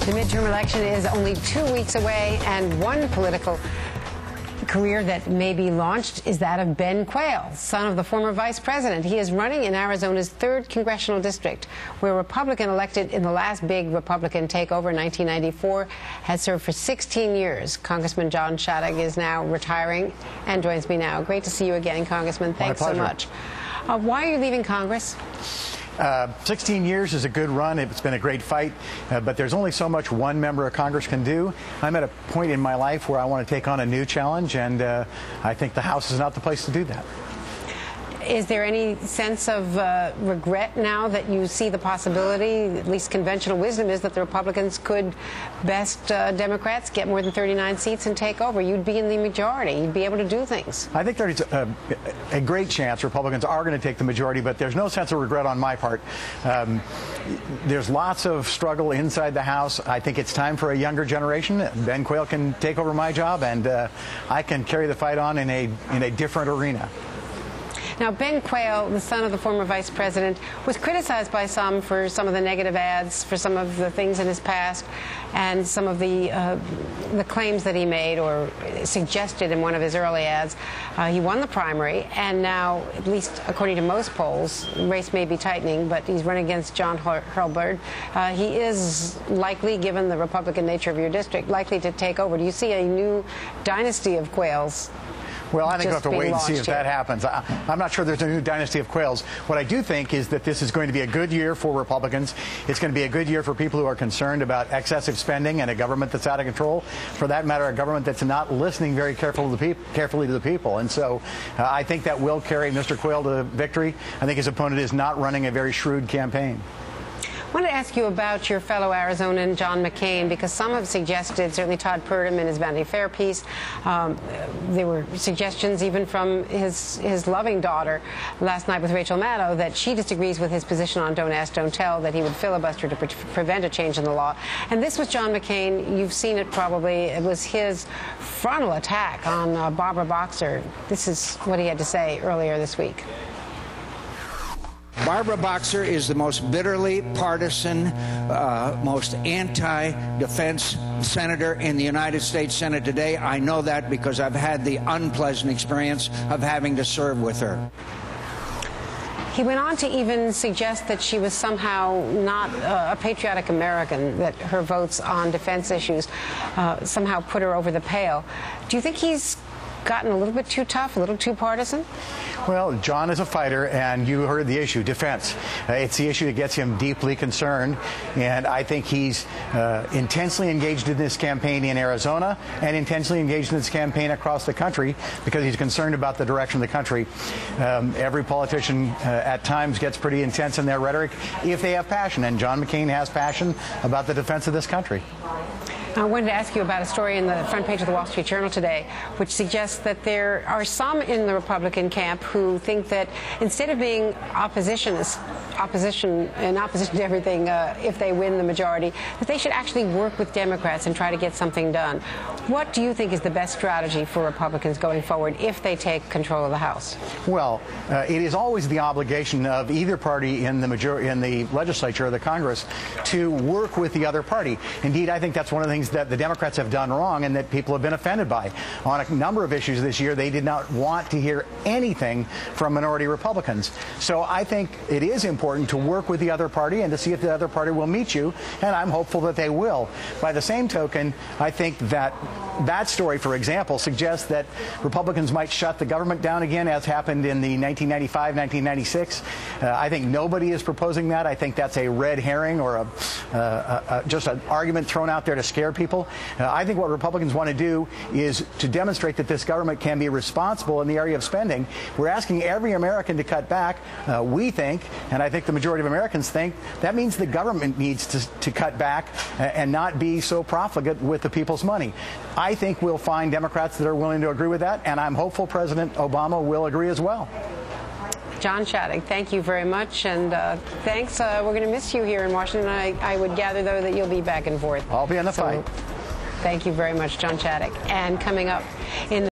The midterm election is only 2 weeks away, and one political career that may be launched is that of Ben Quayle, son of the former vice president. He is running in Arizona's 3rd congressional district, where a Republican elected in the last big Republican takeover in 1994 has served for 16 years. Congressman John Shadegg is now retiring and joins me now. Great to see you again, Congressman. Thanks so much. Why are you leaving Congress? 16 years is a good run. It's been a great fight, but there's only so much one member of Congress can do. I'm at a point in my life where I want to take on a new challenge, and I think the House is not the place to do that. Is there any sense of regret now that you see the possibility, at least conventional wisdom is that the Republicans could best Democrats, get more than 39 seats and take over? You'd be in the majority. You'd be able to do things. I think there's a great chance Republicans are going to take the majority, but there's no sense of regret on my part. There's lots of struggle inside the House. I think it's time for a younger generation. Ben Quayle can take over my job, and I can carry the fight on in a different arena. Now, Ben Quayle, the son of the former vice president, was criticized by some for some of the negative ads, for some of the things in his past, and some of the claims that he made or suggested in one of his early ads. He won the primary, and now, at least according to most polls, the race may be tightening, but he's running against John Hurlburt. He is likely, given the Republican nature of your district, likely to take over. Do you see a new dynasty of Quayles? Well, I think we'll have to wait and see if that happens. I'm not sure there's a new dynasty of Quayles. What I do think is that this is going to be a good year for Republicans. It's going to be a good year for people who are concerned about excessive spending and a government that's out of control. For that matter, a government that's not listening very carefully to the people. And so I think that will carry Mr. Quayle to victory. I think his opponent is not running a very shrewd campaign. I want to ask you about your fellow Arizonan, John McCain, because some have suggested, certainly Todd Purdom in his Vanity Fair piece, there were suggestions even from his loving daughter last night with Rachel Maddow that she disagrees with his position on Don't Ask, Don't Tell, that he would filibuster to prevent a change in the law. And this was John McCain. You've seen it probably. It was his frontal attack on Barbara Boxer. This is what he had to say earlier this week. Barbara Boxer is the most bitterly partisan, most anti-defense senator in the United States Senate today. I know that because I've had the unpleasant experience of having to serve with her. He went on to even suggest that she was somehow not a patriotic American, that her votes on defense issues somehow put her over the pale. Do you think he's gotten a little bit too tough, a little too partisan? Well, John is a fighter, and you heard the issue, defense. It's the issue that gets him deeply concerned, and I think he's intensely engaged in this campaign in Arizona and intensely engaged in this campaign across the country because he's concerned about the direction of the country. Every politician at times gets pretty intense in their rhetoric if they have passion, and John McCain has passion about the defense of this country. I wanted to ask you about a story in the front page of the Wall Street Journal today, which suggests that there are some in the Republican camp who think that instead of being opposition to everything if they win the majority, that they should actually work with Democrats and try to get something done. What do you think is the best strategy for Republicans going forward if they take control of the House? Well, it is always the obligation of either party in the legislature or the Congress to work with the other party. Indeed, I think that's one of the things that the Democrats have done wrong and that people have been offended by. On a number of issues this year, they did not want to hear anything from minority Republicans. So I think it is important to work with the other party and to see if the other party will meet you, and I'm hopeful that they will. By the same token, I think that story, for example, suggests that Republicans might shut the government down again, as happened in the 1995-1996. I think nobody is proposing that. I think that's a red herring or just an argument thrown out there to scare people. I think what Republicans want to do is to demonstrate that this government can be responsible in the area of spending. We're asking every American to cut back. We think, and I think the majority of Americans think, that means the government needs to cut back and not be so profligate with the people's money. I think we'll find Democrats that are willing to agree with that, and I'm hopeful President Obama will agree as well. John Shadegg, thank you very much, and thanks. We're going to miss you here in Washington. I would gather, though, that you'll be back and forth. I'll be in the fight. Thank you very much, John Shadegg. And coming up in